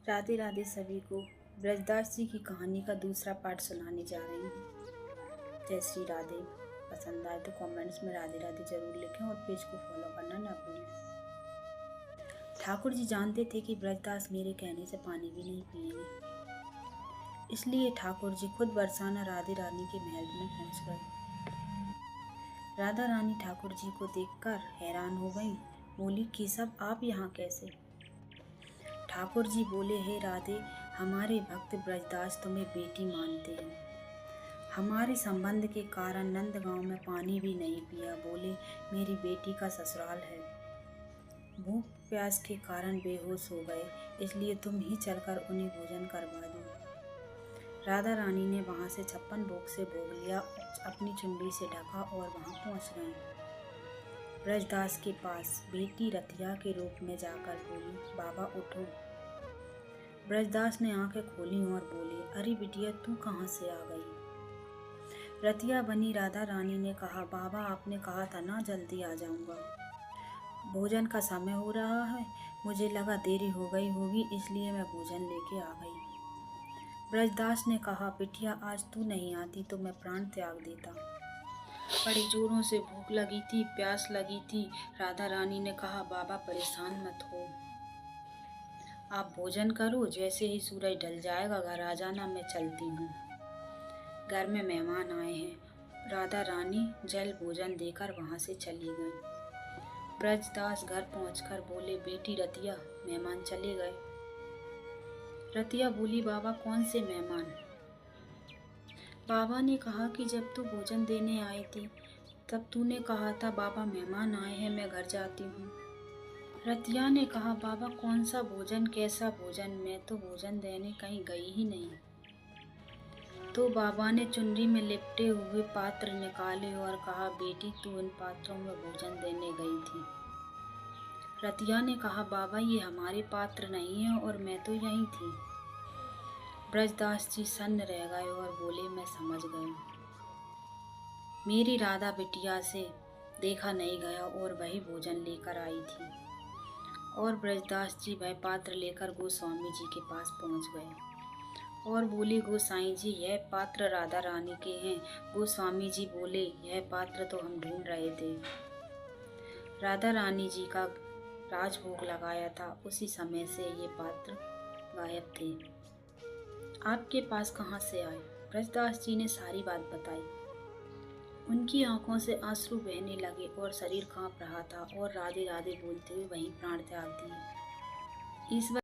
राधे राधे सभी को। ब्रजदास जी की कहानी का दूसरा पार्ट सुनाने जा रही हूँ। जय श्री राधे। पसंद आए तो कमेंट्स में राधे राधे जरूर लिखें और पेज को फॉलो करना ना भूलें। ठाकुर जी जानते थे कि ब्रजदास मेरे कहने से पानी भी नहीं पिएंगे, इसलिए ठाकुर जी खुद बरसाना राधे रानी के महल में पहुंच गए। राधा रानी ठाकुर जी को देखकर हैरान हो गई। बोली, केशव आप यहाँ कैसे? ठाकुर जी बोले, हे राधे, हमारे भक्त ब्रजदास तुम्हें बेटी मानते हैं। हमारे संबंध के कारण नंदगांव में पानी भी नहीं पिया। बोले, मेरी बेटी का ससुराल है। भूख प्यास के कारण बेहोश हो गए, इसलिए तुम ही चलकर उन्हें भोजन करवा दो। राधा रानी ने वहां से 56 भोग से भोग लिया, अपनी चुंडी से ढका और वहां पहुंच गई। ब्रजदास के पास बेटी रतिया के रूप में जाकर बोली, बाबा उठो। ब्रजदास ने आंखें खोली और बोले, अरे बिटिया, तू कहाँ से आ गई? रतिया बनी राधा रानी ने कहा, बाबा आपने कहा था ना जल्दी आ जाऊंगा। भोजन का समय हो रहा है, मुझे लगा देरी हो गई होगी, इसलिए मैं भोजन लेके आ गई। ब्रजदास ने कहा, बिटिया आज तू नहीं आती तो मैं प्राण त्याग देता। बड़ी जोरों से भूख लगी थी, प्यास लगी थी। राधा रानी ने कहा, बाबा परेशान मत हो, आप भोजन करो, जैसे ही सूरज ढल जाएगा घर आ जाना, मैं चलती हूँ। घर में मेहमान आए हैं। राधा रानी जल भोजन देकर वहाँ से चली गई। ब्रजदास घर पहुँचकर बोले, बेटी रतिया, मेहमान चले गए। रतिया बोली, बाबा कौन से मेहमान? बाबा ने कहा कि जब तू भोजन देने आई थी तब तूने कहा था बाबा मेहमान आए हैं, मैं घर जाती हूँ। रतिया ने कहा, बाबा कौन सा भोजन, कैसा भोजन, मैं तो भोजन देने कहीं गई ही नहीं। तो बाबा ने चुनरी में लिपटे हुए पात्र निकाले और कहा, बेटी तू इन पात्रों में भोजन देने गई थी। रतिया ने कहा, बाबा ये हमारे पात्र नहीं है और मैं तो यहीं थी। ब्रजदास जी सन्न रह गए और बोले, मैं समझ गया, मेरी राधा बिटिया से देखा नहीं गया और वही भोजन लेकर आई थी। और ब्रजदास जी वह पात्र लेकर गोस्वामी जी के पास पहुंच गए और बोले, गोसाई जी यह पात्र राधा रानी के हैं। गोस्वामी जी बोले, यह पात्र तो हम ढूंढ रहे थे। राधा रानी जी का राजभोग लगाया था, उसी समय से ये पात्र गायब थे। आपके पास कहाँ से आए? ब्रजदास जी ने सारी बात बताई। उनकी आंखों से आंसू बहने लगे और शरीर कांप रहा था और राधे राधे बोलते हुए वहीं प्राण त्याग दिए। ईश्वर